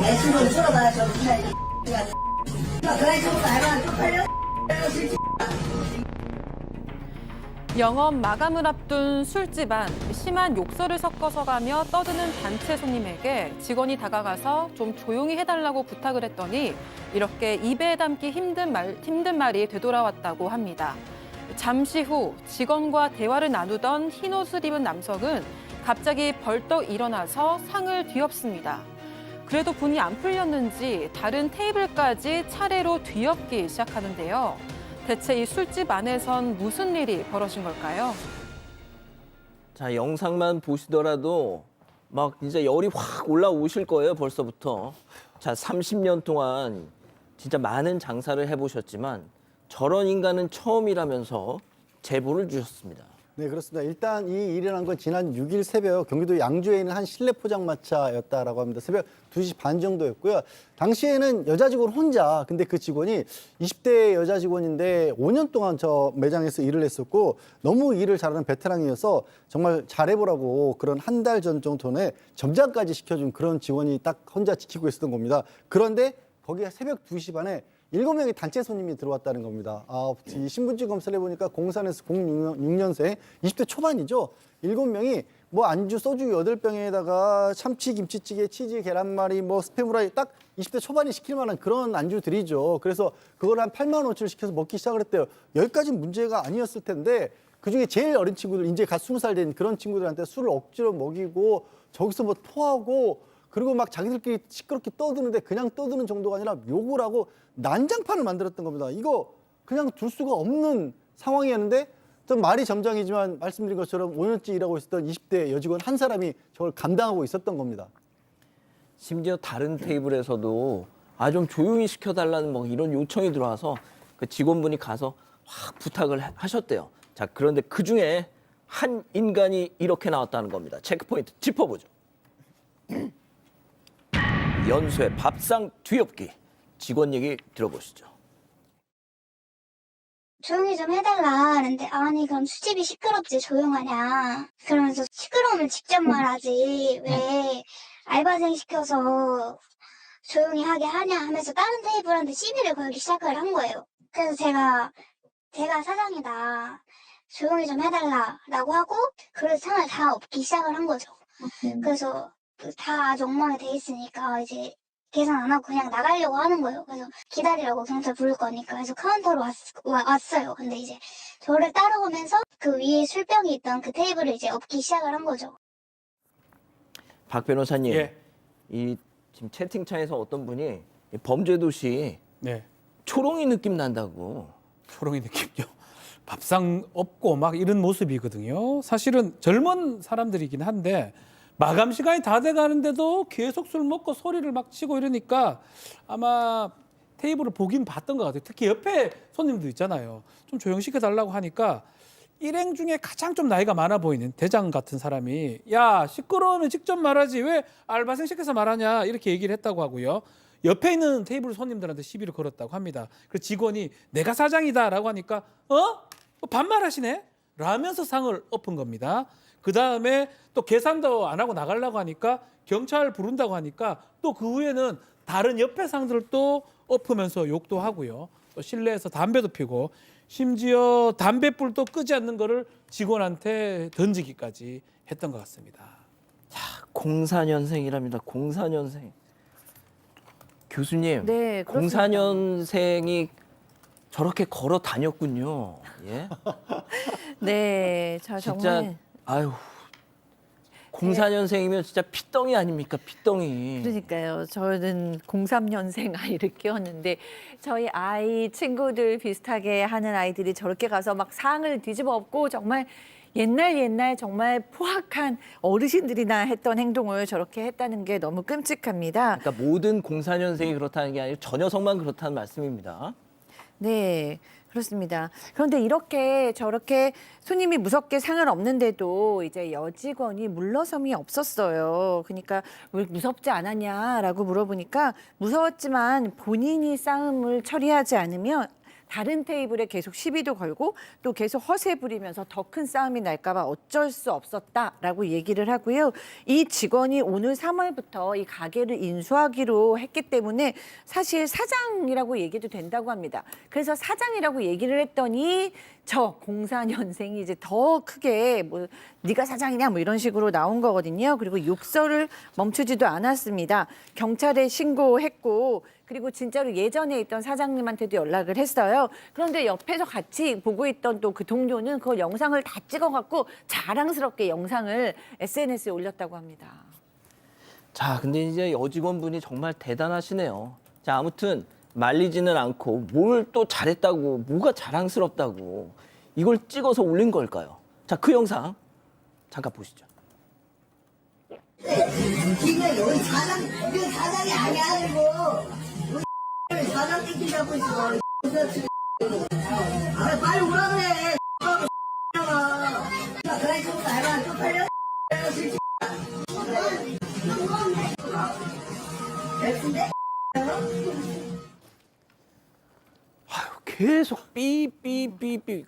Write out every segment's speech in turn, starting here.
내 친구를 풀어봐, 저 그냥 그래, 친구도 알바 쪽팔려? 영업 마감을 앞둔 술집 안 심한 욕설을 섞어서 가며 떠드는 단체 손님에게 직원이 다가가서 좀 조용히 해달라고 부탁을 했더니 이렇게 입에 담기 힘든 말이 되돌아왔다고 합니다. 잠시 후 직원과 대화를 나누던 흰 옷을 입은 남성은 갑자기 벌떡 일어나서 상을 뒤엎습니다. 그래도 분이 안 풀렸는지 다른 테이블까지 차례로 뒤엎기 시작하는데요. 대체 이 술집 안에선 무슨 일이 벌어진 걸까요? 자, 영상만 보시더라도 막 진짜 열이 확 올라오실 거예요, 벌써부터. 자, 30년 동안 진짜 많은 장사를 해보셨지만 저런 인간은 처음이라면서 제보를 주셨습니다. 네, 그렇습니다. 일단 이 일어난 건 지난 6일 새벽 경기도 양주에 있는 한 실내 포장마차였다라고 합니다. 새벽 2시 반 정도였고요. 당시에는 여자 직원 혼자, 근데 그 직원이 20대 여자 직원인데 5년 동안 저 매장에서 일을 했었고 너무 일을 잘하는 베테랑이어서 정말 잘해보라고 그런 한 달 전 정도에 점장까지 시켜준 그런 직원이 딱 혼자 지키고 있었던 겁니다. 그런데 거기에 새벽 2시 반에 7명의 단체 손님이 들어왔다는 겁니다. 이 신분증 검사를 해보니까 공산에서 06년생 20대 초반이죠. 7명이 뭐 안주 소주 8병에다가 참치 김치찌개 치즈 계란말이 뭐 스팸 후라이 딱 20대 초반이 시킬 만한 그런 안주들이죠. 그래서 그걸 한 8만 원어치를 시켜서 먹기 시작을 했대요. 여기까지는 문제가 아니었을 텐데 그중에 제일 어린 친구들 이제 갓 20살 된 그런 친구들한테 술을 억지로 먹이고 저기서 뭐 토하고 그리고 막 자기들끼리 시끄럽게 떠드는데 그냥 떠드는 정도가 아니라 욕을 하고 난장판을 만들었던 겁니다. 이거 그냥 둘 수가 없는 상황이었는데 좀 말이 점장이지만 말씀드린 것처럼 5년째 일하고 있었던 20대 여직원 한 사람이 저걸 감당하고 있었던 겁니다. 심지어 다른 테이블에서도 좀 조용히 시켜달라는 뭐 이런 요청이 들어와서 그 직원분이 가서 확 부탁을 하셨대요. 자, 그런데 그중에 한 인간이 이렇게 나왔다는 겁니다. 체크포인트 짚어보죠. 연쇄 밥상 뒤엎기. 직원 얘기 들어보시죠. 조용히 좀 해달라 하는데 아니 그럼 수집이 시끄럽지 조용하냐 그러면서 시끄러우면 직접 말하지 왜 알바생 시켜서 조용히 하게 하냐 하면서 다른 테이블한테 시비를 걸기 시작을 한 거예요. 그래서 제가 사장이다 조용히 좀 해달라라고 하고 그래서 상을 다 엎기 시작을 한 거죠. 그래서 다 아주 엉망이 돼 있으니까 이제 계산 안 하고 그냥 나가려고 하는 거예요. 그래서 기다리라고 경찰 부를 거니까. 그래서 카운터로 왔어요. 근데 이제 저를 따라오면서 그 위에 술병이 있던 그 테이블을 이제 엎기 시작을 한 거죠. 박 변호사님, 예. 이 지금 채팅창에서 어떤 분이 이 범죄도시 네, 초롱이 느낌 난다고. 초롱이 느낌요. 밥상 없고 막 이런 모습이거든요. 사실은 젊은 사람들이긴 한데 마감 시간이 다 돼가는데도 계속 술 먹고 소리를 막 치고 이러니까 아마 테이블을 보긴 봤던 것 같아요. 특히 옆에 손님도 있잖아요. 좀 조용히 시켜달라고 하니까 일행 중에 가장 좀 나이가 많아 보이는 대장 같은 사람이 야 시끄러우면 직접 말하지 왜 알바생 시켜서 말하냐 이렇게 얘기를 했다고 하고요. 옆에 있는 테이블 손님들한테 시비를 걸었다고 합니다. 그래서 직원이 내가 사장이다라고 하니까 반말하시네? 라면서 상을 엎은 겁니다. 그 다음에 또 계산도 안 하고 나가려고 하니까 경찰 부른다고 하니까 또 그 후에는 다른 옆에 상들도 엎으면서 욕도 하고요. 또 실내에서 담배도 피고 심지어 담배불도 끄지 않는 거를 직원한테 던지기까지 했던 것 같습니다. 04년생이랍니다. 04년생. 교수님, 네, 그렇습니다. 04년생이 저렇게 걸어 다녔군요. 예? 네, 자 진짜 정말 아유. 04년생이면 진짜 피덩이 아닙니까? 피덩이. 그러니까요. 저는 03년생 아이를 키웠는데 저희 아이 친구들 비슷하게 하는 아이들이 저렇게 가서 막 상을 뒤집어 엎고 정말 옛날 정말 포악한 어르신들이나 했던 행동을 저렇게 했다는 게 너무 끔찍합니다. 그러니까 모든 04년생이 그렇다는 게 아니고 저 녀석만 그렇다는 말씀입니다. 네, 그렇습니다. 그런데 이렇게 저렇게 손님이 무섭게 상을 엎는데도 이제 여직원이 물러섬이 없었어요. 그러니까 왜 무섭지 않았냐라고 물어보니까 무서웠지만 본인이 싸움을 처리하지 않으면 다른 테이블에 계속 시비도 걸고 또 계속 허세 부리면서 더 큰 싸움이 날까 봐 어쩔 수 없었다라고 얘기를 하고요. 이 직원이 오늘 3월부터 이 가게를 인수하기로 했기 때문에 사실 사장이라고 얘기도 된다고 합니다. 그래서 사장이라고 얘기를 했더니 저 04년생이 이제 더 크게 뭐 네가 사장이냐 뭐 이런 식으로 나온 거거든요. 그리고 욕설을 멈추지도 않았습니다. 경찰에 신고했고 그리고 진짜로 예전에 있던 사장님한테도 연락을 했어요. 그런데 옆에서 같이 보고 있던 또 그 동료는 그 영상을 다 찍어갖고 자랑스럽게 영상을 SNS에 올렸다고 합니다. 자, 근데 이제 여직원분이 정말 대단하시네요. 자, 아무튼 말리지는 않고 뭘 또 잘했다고, 뭐가 자랑스럽다고 이걸 찍어서 올린 걸까요? 자, 그 영상 잠깐 보시죠. 김에 우리 사장, 우리 사장이 아니야, 그리고 우리 사장 땡기자고 있어. 아, 빨리 오라 그래. 그래, 좀 알바 쪽팔려. 백순대? 아유, 계속 삐삐삐삐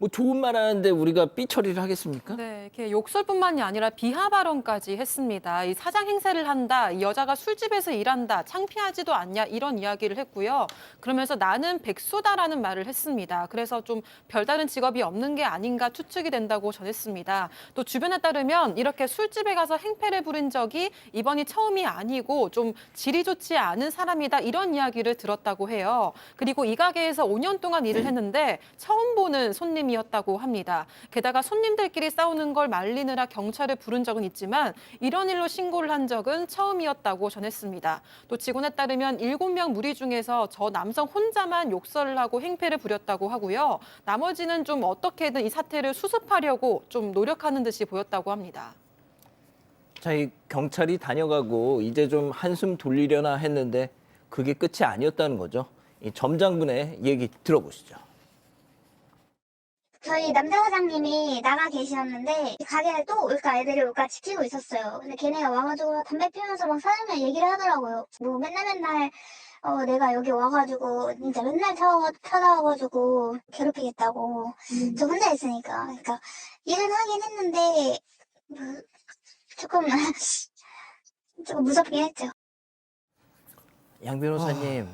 뭐 좋은 말 하는데 우리가 삐 처리를 하겠습니까? 네, 이렇게 욕설뿐만이 아니라 비하 발언까지 했습니다. 이 사장 행세를 한다, 이 여자가 술집에서 일한다, 창피하지도 않냐 이런 이야기를 했고요. 그러면서 나는 백수다라는 말을 했습니다. 그래서 좀 별다른 직업이 없는 게 아닌가 추측이 된다고 전했습니다. 또 주변에 따르면 이렇게 술집에 가서 행패를 부린 적이 이번이 처음이 아니고 좀 질이 좋지 않은 사람이다 이런 이야기를 들었다고 해요. 그리고 이 가게에서 5년 동안 일을 했는데 처음 보는 손님이었다고 합니다. 게다가 손님들끼리 싸우는 걸 말리느라 경찰을 부른 적은 있지만 이런 일로 신고를 한 적은 처음이었다고 전했습니다. 또 직원에 따르면 7명 무리 중에서 저 남성 혼자만 욕설을 하고 행패를 부렸다고 하고요. 나머지는 좀 어떻게든 이 사태를 수습하려고 좀 노력하는 듯이 보였다고 합니다. 자, 이 경찰이 다녀가고 이제 좀 한숨 돌리려나 했는데 그게 끝이 아니었다는 거죠. 이 점장분의 얘기 들어보시죠. 저희 남자 사장님이 나가 계셨는데 가게에 또 올까 애들이 올까 지키고 있었어요. 근데 걔네가 와가지고 담배 피우면서 막 사장님이랑 얘기를 하더라고요. 뭐 맨날 내가 여기 와가지고 진짜 맨날 찾아와가지고 괴롭히겠다고. 저 혼자 있으니까. 그러니까 일은 하긴 했는데 뭐 조금 무섭긴 했죠. 양 변호사님,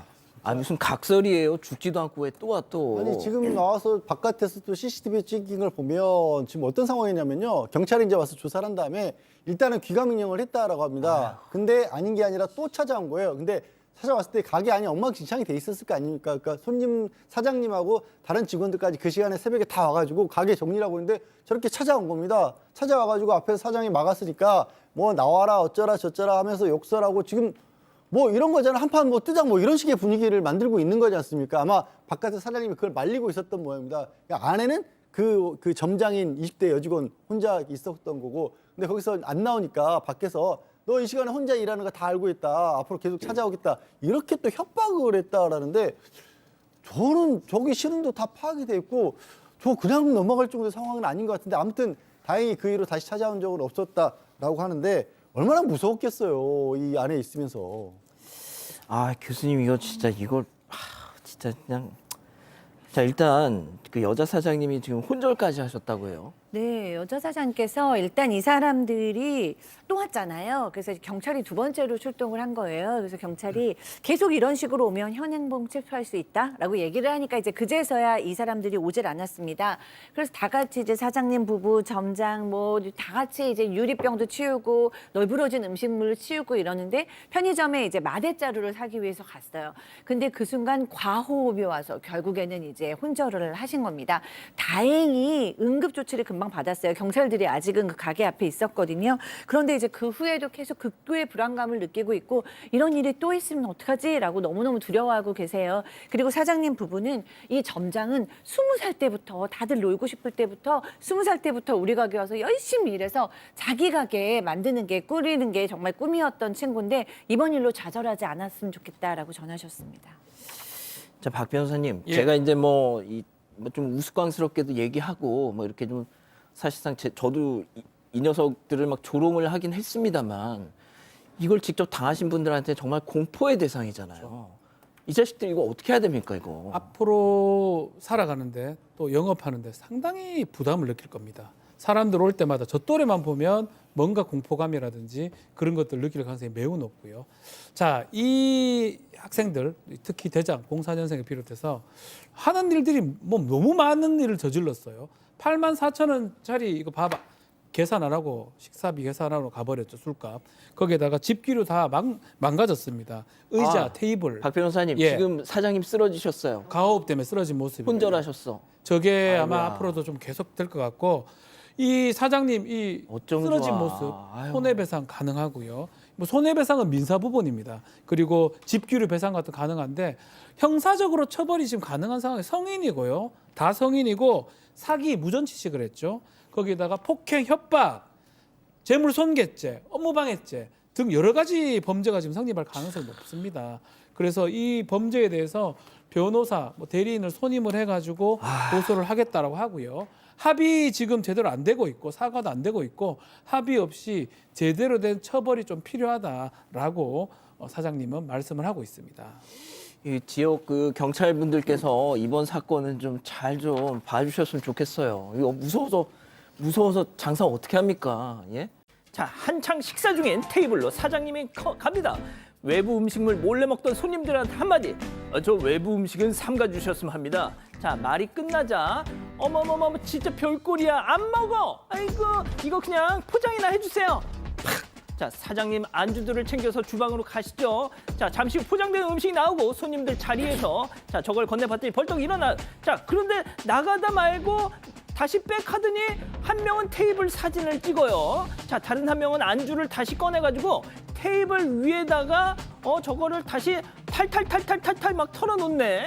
무슨 각설이에요? 죽지도 않고 왜 또 와 또? 아니 지금 나와서 바깥에서 또 CCTV 찍힌 걸 보면 지금 어떤 상황이냐면요. 경찰이 이제 와서 조사를 한 다음에 일단은 귀가 명령을 했다라고 합니다. 근데 아닌 게 아니라 또 찾아온 거예요. 근데 찾아왔을 때 가게 안이 엉망진창이 돼 있었을 거 아닙니까? 그러니까 손님 사장님하고 다른 직원들까지 그 시간에 새벽에 다 와가지고 가게 정리라고 했는데 저렇게 찾아온 겁니다. 찾아와가지고 앞에서 사장이 막았으니까 뭐 나와라 어쩌라 저쩌라 하면서 욕설하고 지금 뭐 이런 거잖아. 한판 뭐 뜨자 뭐 이런 식의 분위기를 만들고 있는 거지 않습니까? 아마 바깥에 사장님이 그걸 말리고 있었던 모양입니다. 그러니까 안에는 그 점장인 20대 여직원 혼자 있었던 거고, 근데 거기서 안 나오니까 밖에서 너 이 시간에 혼자 일하는 거 다 알고 있다. 앞으로 계속 찾아오겠다. 이렇게 또 협박을 했다라는데 저는 저기 실은도 다 파악이 돼 있고 저 그냥 넘어갈 정도의 상황은 아닌 것 같은데 아무튼 다행히 그 이후로 다시 찾아온 적은 없었다라고 하는데 얼마나 무서웠겠어요. 이 안에 있으면서. 교수님 이거 진짜 이걸 진짜 그냥 자 일단 그 여자 사장님이 지금 혼절까지 하셨다고 해요. 네, 여자 사장님께서 일단 이 사람들이 또 왔잖아요. 그래서 경찰이 두 번째로 출동을 한 거예요. 그래서 경찰이 계속 이런 식으로 오면 현행범 체포할 수 있다라고 얘기를 하니까 이제 그제서야 이 사람들이 오질 않았습니다. 그래서 다 같이 이제 사장님 부부, 점장 뭐 다 같이 이제 유리병도 치우고 널브러진 음식물을 치우고 이러는데 편의점에 이제 마대자루를 사기 위해서 갔어요. 근데 그 순간 과호흡이 와서 결국에는 이제 혼절을 하신 겁니다. 다행히 응급 조치를 금방 받았어요. 경찰들이 아직은 그 가게 앞에 있었거든요. 그런데 이제 그 후에도 계속 극도의 불안감을 느끼고 있고 이런 일이 또 있으면 어떡하지? 라고 너무너무 두려워하고 계세요. 그리고 사장님 부부는 이 점장은 20살 때부터 다들 놀고 싶을 때부터 20살 때부터 우리 가게 와서 열심히 일해서 자기 가게 만드는 게 꾸리는 게 정말 꿈이었던 친구인데 이번 일로 좌절하지 않았으면 좋겠다라고 전하셨습니다. 자, 박 변호사님, 예. 제가 이제 뭐 좀 우스꽝스럽게도 얘기하고 뭐 이렇게 좀 사실상 저도 이 녀석들을 막 조롱을 하긴 했습니다만 이걸 직접 당하신 분들한테 정말 공포의 대상이잖아요. 이 자식들 이거 어떻게 해야 됩니까 이거? 앞으로 살아가는데 또 영업하는데 상당히 부담을 느낄 겁니다. 사람들 올 때마다 저 또래만 보면 뭔가 공포감이라든지 그런 것들 느낄 가능성이 매우 높고요. 자, 이 학생들, 특히 대장 04년생을 비롯해서 하는 일들이 뭐 너무 많은 일을 저질렀어요. 84,000원짜리 이거 봐봐. 계산 안 하고 식사비 계산 안 하고 가버렸죠, 술값. 거기에다가 집기료 다 망가졌습니다. 의자, 테이블. 박 변호사님 예. 지금 사장님 쓰러지셨어요. 가호흡 때문에 쓰러진 모습이 혼절하셨어. 저게 아마 아이고야. 앞으로도 좀 계속 될 것 같고 이 사장님 이 어쩜 쓰러진 좋아. 모습 아유. 손해배상 가능하고요. 뭐 손해배상은 민사 부분입니다. 그리고 집기류 배상 같은 거 가능한데 형사적으로 처벌이 지금 가능한 상황이 성인이고요. 다 성인이고 사기 무전취식을 했죠. 거기에다가 폭행, 협박, 재물손괴죄, 업무방해죄 등 여러 가지 범죄가 지금 성립할 가능성이 높습니다. 그래서 이 범죄에 대해서 변호사, 뭐 대리인을 선임을 해가지고 고소를 하겠다라고 하고요. 합의 지금 제대로 안 되고 있고 사과도 안 되고 있고 합의 없이 제대로 된 처벌이 좀 필요하다라고 사장님은 말씀을 하고 있습니다. 이 지역 그 경찰분들께서 이번 사건은 좀 잘 좀 봐주셨으면 좋겠어요. 이거 무서워서 장사 어떻게 합니까? 예? 자, 한창 식사 중인 테이블로 사장님이 갑니다. 외부 음식물 몰래 먹던 손님들한테 한마디. 저 외부 음식은 삼가 주셨으면 합니다. 자, 말이 끝나자 어머머머 진짜 별꼴이야. 안 먹어. 아이고 이거 그냥 포장이나 해주세요. 팍! 자, 사장님 안주들을 챙겨서 주방으로 가시죠. 자, 잠시 후 포장된 음식이 나오고 손님들 자리에서 자 저걸 건네봤더니 벌떡 일어나. 자, 그런데 나가다 말고 다시 백 하더니 한 명은 테이블 사진을 찍어요. 자, 다른 한 명은 안주를 다시 꺼내가지고 테이블 위에다가 저거를 다시 탈탈탈탈탈탈 막 털어놓네.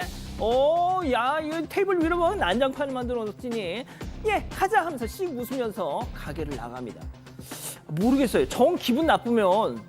야, 이거 테이블 위로 보면 난장판을 만들어 놓더니 예, 가자 하면서 씩 웃으면서 가게를 나갑니다. 모르겠어요. 정 기분 나쁘면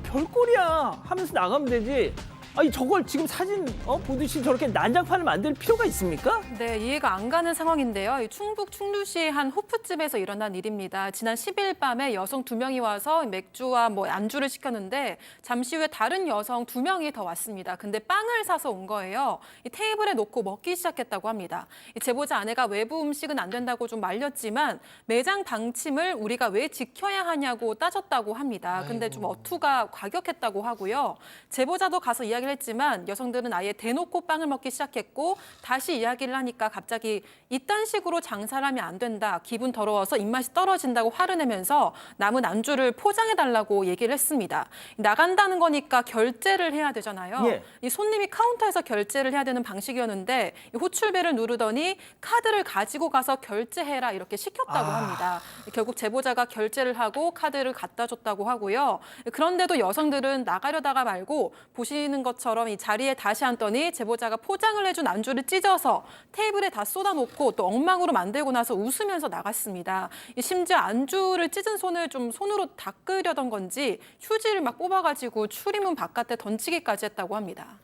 별꼴이야 하면서 나가면 되지. 아니 저걸 지금 사진 보듯이 저렇게 난장판을 만들 필요가 있습니까? 네, 이해가 안 가는 상황인데요. 이 충북 충주시 한 호프집에서 일어난 일입니다. 지난 10일 밤에 여성 2명이 와서 맥주와 뭐 안주를 시켰는데 잠시 후에 다른 여성 2명이 더 왔습니다. 근데 빵을 사서 온 거예요. 이 테이블에 놓고 먹기 시작했다고 합니다. 이 제보자 아내가 외부 음식은 안 된다고 좀 말렸지만 매장 방침을 우리가 왜 지켜야 하냐고 따졌다고 합니다. 근데 좀 어투가 과격했다고 하고요. 제보자도 가서 이야기를 했지만 여성들은 아예 대놓고 빵을 먹기 시작했고 다시 이야기를 하니까 갑자기 이딴 식으로 장사를 하면 안 된다. 기분 더러워서 입맛이 떨어진다고 화를 내면서 남은 안주를 포장해달라고 얘기를 했습니다. 나간다는 거니까 결제를 해야 되잖아요. 예. 이 손님이 카운터에서 결제를 해야 되는 방식이었는데 이 호출벨을 누르더니 카드를 가지고 가서 결제해라 이렇게 시켰다고 합니다. 결국 제보자가 결제를 하고 카드를 갖다 줬다고 하고요. 그런데도 여성들은 나가려다가 말고 보시는 것처럼 이 자리에 다시 앉더니 제보자가 포장을 해준 안주를 찢어서 테이블에 다 쏟아놓고 또 엉망으로 만들고 나서 웃으면서 나갔습니다. 심지어 안주를 찢은 손을 좀 손으로 닦으려던 건지 휴지를 막 뽑아가지고 출입문 바깥에 던지기까지 했다고 합니다.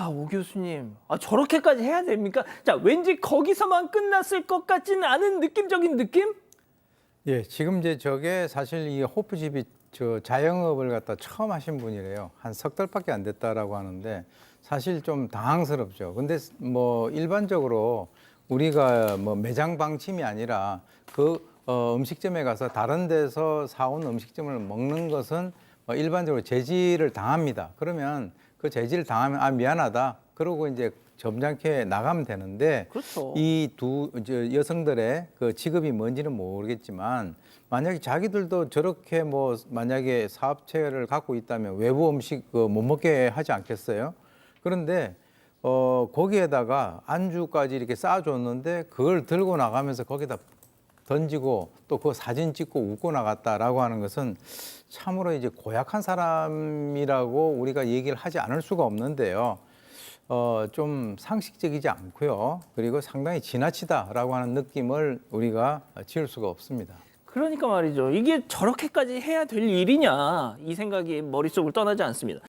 오 교수님, 저렇게까지 해야 됩니까? 자, 왠지 거기서만 끝났을 것 같지는 않은 느낌적인 느낌? 예, 지금 이제 저게 사실 이 호프집이 저 자영업을 갖다 처음 하신 분이래요. 한 석 달밖에 안 됐다라고 하는데 사실 좀 당황스럽죠. 근데 뭐 일반적으로 우리가 뭐 매장 방침이 아니라 그 음식점에 가서 다른 데서 사온 음식점을 먹는 것은 일반적으로 제지를 당합니다. 그러면 그 제지를 당하면 미안하다. 그러고 이제 점잖게 나가면 되는데 그렇죠. 이 두 여성들의 그 직업이 뭔지는 모르겠지만 만약에 자기들도 저렇게 뭐 만약에 사업체를 갖고 있다면 외부 음식 못 먹게 하지 않겠어요? 그런데 거기에다가 안주까지 이렇게 쌓아줬는데 그걸 들고 나가면서 거기다 던지고 또 그 사진 찍고 웃고 나갔다라고 하는 것은 참으로 이제 고약한 사람이라고 우리가 얘기를 하지 않을 수가 없는데요. 좀 상식적이지 않고요. 그리고 상당히 지나치다라고 하는 느낌을 우리가 지울 수가 없습니다. 그러니까 말이죠. 이게 저렇게까지 해야 될 일이냐 이 생각이 머릿속을 떠나지 않습니다.